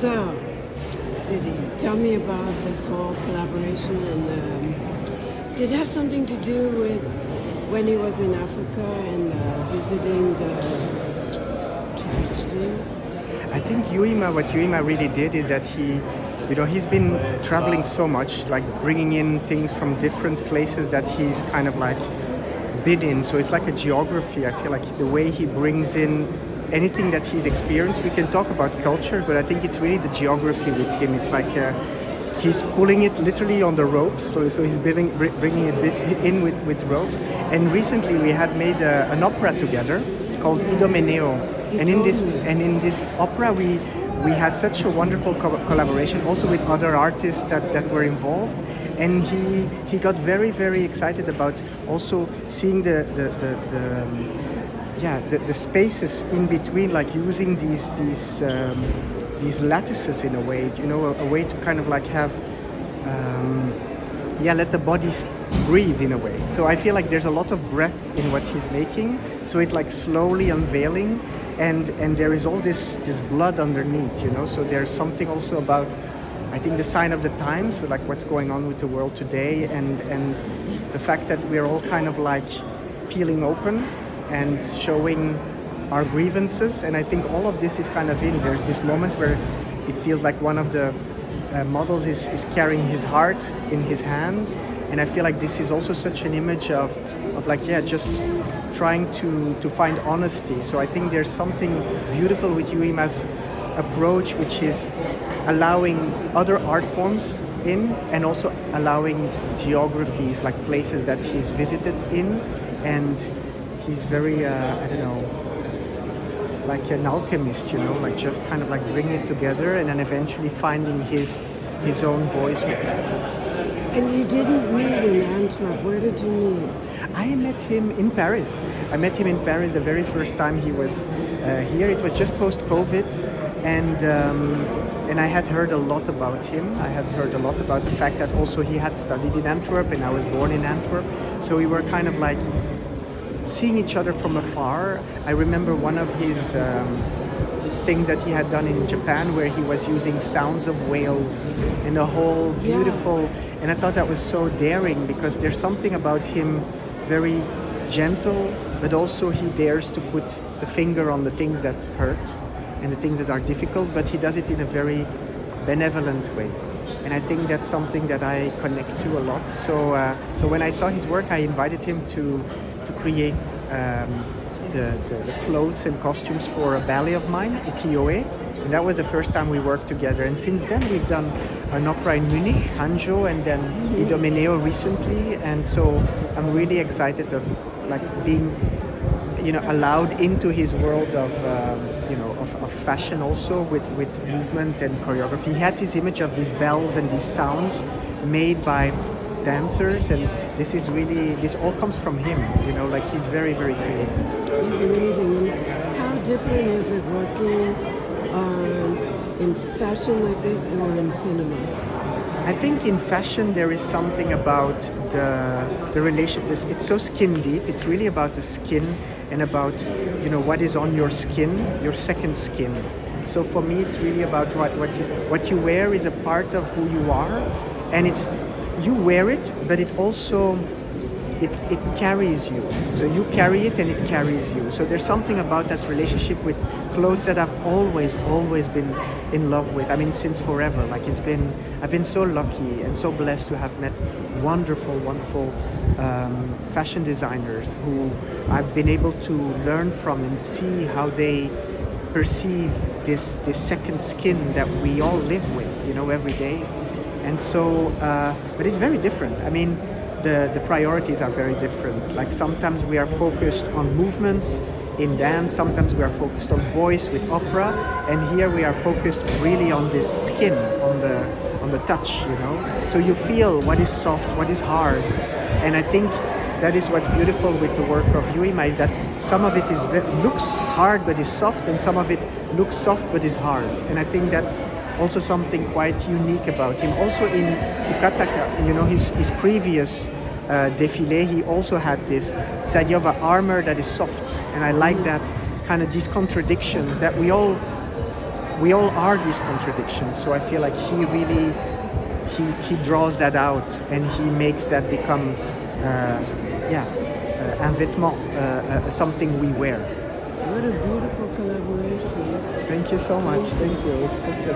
So, Sidi, tell me about this whole collaboration and did it have something to do with when he was in Africa and visiting the traditions? I think what Yuima really did is that he's been traveling so much, like bringing in things from different places that he's kind of like been in. So it's like a geography. I feel like the way he brings in anything that he's experienced. We can talk about culture, but I think it's really the geography with him. It's like he's pulling it literally on the ropes. So he's bringing it in with ropes. And recently we had made an opera together called Idomeneo. And in this opera we had such a wonderful collaboration also with other artists that were involved. And he got very, very excited about also seeing the spaces in between, like using these lattices in a way, a way to kind of like have, let the body breathe in a way. So I feel like there's a lot of breath in what he's making. So it's like slowly unveiling, and there is all this blood underneath, So there's something also about, I think, the sign of the times, so like what's going on with the world today, and the fact that we're all kind of like peeling open and showing our grievances. And I think all of this is kind of in. There's this moment where it feels like one of the models is carrying his heart in his hand. And I feel like this is also such an image of just trying to find honesty. So I think there's something beautiful with Yuima's approach, which is allowing other art forms in and also allowing geographies, like places that he's visited in. And he's very, like an alchemist, like just kind of like bringing it together and then eventually finding his own voice with that. And you didn't meet in Antwerp. Where did you meet? I met him in Paris. I met him in Paris the very first time he was here. It was just post-COVID, and I had heard a lot about him. I had heard a lot about the fact that also he had studied in Antwerp and I was born in Antwerp. So we were kind of like seeing each other from afar. I remember one of his things that he had done in Japan where he was using sounds of whales and a whole beautiful, and I thought that was so daring because there's something about him very gentle, but also he dares to put the finger on the things that hurt and the things that are difficult, but he does it in a very benevolent way. And I think that's something that I connect to a lot. So when I saw his work, I invited him to create the clothes and costumes for a ballet of mine, Ukiyo-e. And that was the first time we worked together. And since then we've done an opera in Munich, Hanjo, and then Idomeneo recently. And so I'm really excited of like being, allowed into his world of fashion also with movement and choreography. He had this image of these bells and these sounds made by dancers, and this all comes from him, like he's very, very creative. He's amazing. And how different is it working in fashion like this or in cinema? I think in fashion there is something about the relation. It's so skin deep. It's really about the skin and about what is on your skin, your second skin. So for me, it's really about what you wear is a part of who you are, and you wear it, but it also it carries you. So you carry it and it carries you. So there's something about that relationship with clothes that I've always been in love with. I mean, since forever. Like I've been so lucky and so blessed to have met wonderful fashion designers who I've been able to learn from and see how they perceive this second skin that we all live with, every day. And so, but it's very different. I mean, the priorities are very different. Like sometimes we are focused on movements in dance, sometimes we are focused on voice with opera, and here we are focused really on this skin, on the touch, So you feel what is soft, what is hard, and I think that is what's beautiful with the work of Yuima, is that some of it looks hard but is soft, and some of it looks soft but is hard. And I think that's also something quite unique about him. Also in Ukataka, his previous défilé, he also had this idea of an armor that is soft, and I like that kind of these contradictions that we all we all are these contradictions. So I feel like he really he draws that out, and he makes that become un vêtement, something we wear. What a beautiful collaboration. Thank you so much. Thank you. It's such a